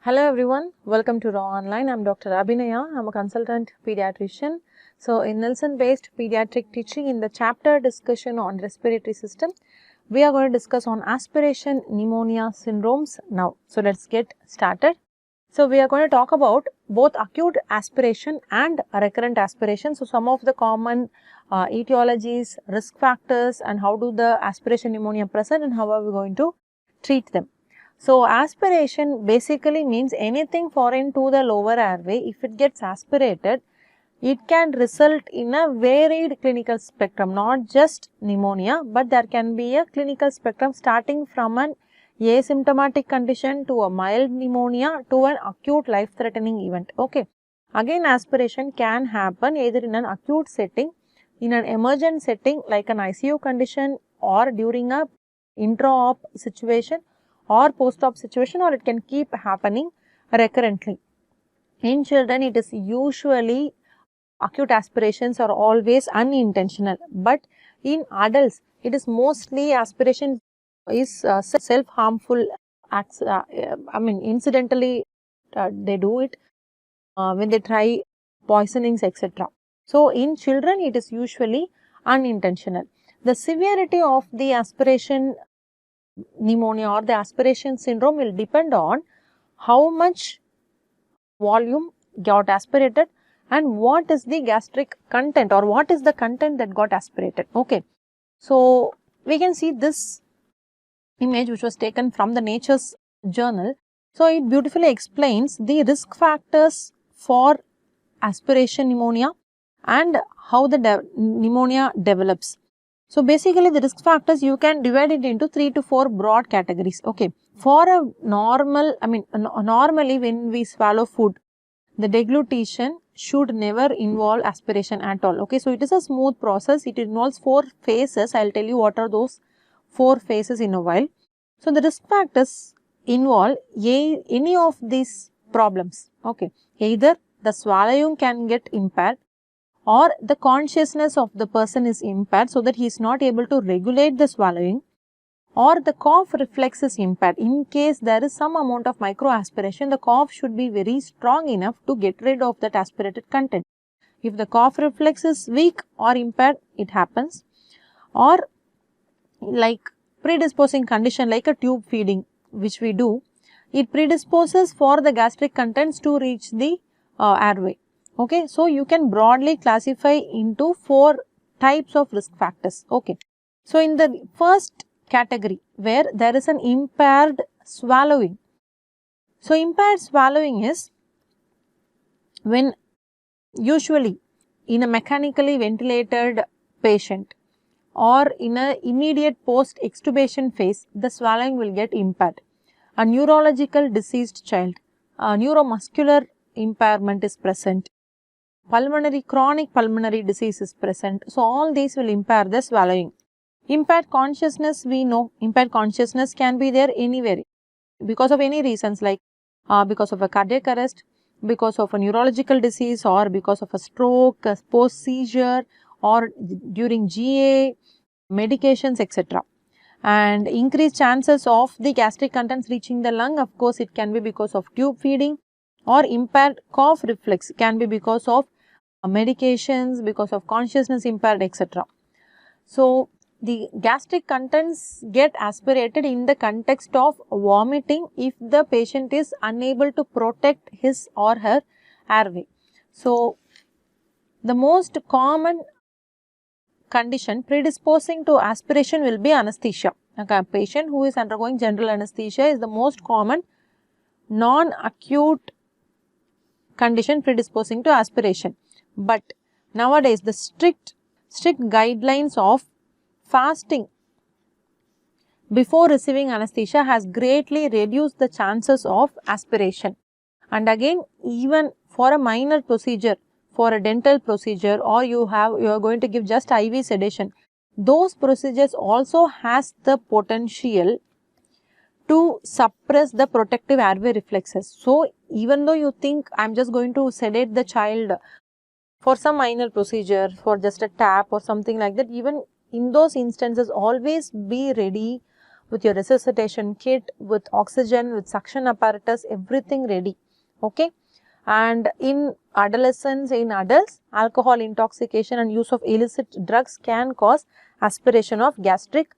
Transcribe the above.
Hello everyone, welcome to Raaonline. I'm Dr. Abhinaya. I'm a consultant pediatrician. So in Nielsen-based pediatric teaching, in the chapter discussion on respiratory system, we are going to discuss on aspiration pneumonia syndromes now. So let's get started. So we are going to talk about both acute aspiration and recurrent aspiration. So some of the common etiologies, risk factors, and how do the aspiration pneumonia present and how are we going to treat them. So aspiration basically means anything foreign to the lower airway. If it gets aspirated, it can result in a varied clinical spectrum, not just pneumonia, but there can be a clinical spectrum starting from an asymptomatic condition to a mild pneumonia to an acute life-threatening event. Okay. Again, aspiration can happen either in an acute setting, in an emergent setting like an ICU condition, or during a intra-op situation or post-op situation, or it can keep happening recurrently. In children, it is usually acute aspirations are always unintentional, but in adults, it is mostly aspiration is self-harmful acts. Incidentally, they do it when they try poisonings, etc. So, in children, it is usually unintentional. The severity of the aspiration pneumonia or the aspiration syndrome will depend on how much volume got aspirated and what is the gastric content or what is the content that got aspirated. Okay. So, we can see this image which was taken from the Nature's journal. So, it beautifully explains the risk factors for aspiration pneumonia and how the pneumonia develops. So, basically the risk factors you can divide it into 3 to 4 broad categories. Okay. For a normal, normally when we swallow food, the deglutition should never involve aspiration at all. Okay. So, it is a smooth process. It involves 4 phases. I will tell you what are those 4 phases in a while. So, the risk factors involve any of these problems. Okay. Either the swallowing can get impaired, or the consciousness of the person is impaired so that he is not able to regulate the swallowing, or the cough reflex is impaired. In case there is some amount of microaspiration, the cough should be very strong enough to get rid of that aspirated content. If the cough reflex is weak or impaired, it happens. Or like predisposing condition like a tube feeding which we do, it predisposes for the gastric contents to reach the airway. Okay, so you can broadly classify into 4 types of risk factors. Okay, so in the first category where there is an impaired swallowing. So, impaired swallowing is when usually in a mechanically ventilated patient or in a immediate post extubation phase, the swallowing will get impaired. A neurological diseased child, a neuromuscular impairment is present, chronic pulmonary disease is present. So, all these will impair the swallowing. Impaired consciousness, we know impaired consciousness can be there anywhere because of any reasons like because of a cardiac arrest, because of a neurological disease, or because of a stroke, a post seizure, or during GA, medications, etc. And increased chances of the gastric contents reaching the lung, of course, it can be because of tube feeding, or impaired cough reflex can be because of medications, because of consciousness impaired, etc. So, the gastric contents get aspirated in the context of vomiting if the patient is unable to protect his or her airway. So, the most common condition predisposing to aspiration will be anesthesia. Okay, a patient who is undergoing general anesthesia is the most common non-acute condition predisposing to aspiration. But nowadays the strict guidelines of fasting before receiving anesthesia has greatly reduced the chances of aspiration. And again, even for a minor procedure, for a dental procedure, or you are going to give just IV sedation, those procedures also has the potential to suppress the protective airway reflexes. So, even though you think I am just going to sedate the child for some minor procedure, for just a tap or something like that, even in those instances, always be ready with your resuscitation kit, with oxygen, with suction apparatus, everything ready. Okay. And in adolescents, in adults, alcohol intoxication and use of illicit drugs can cause aspiration of gastric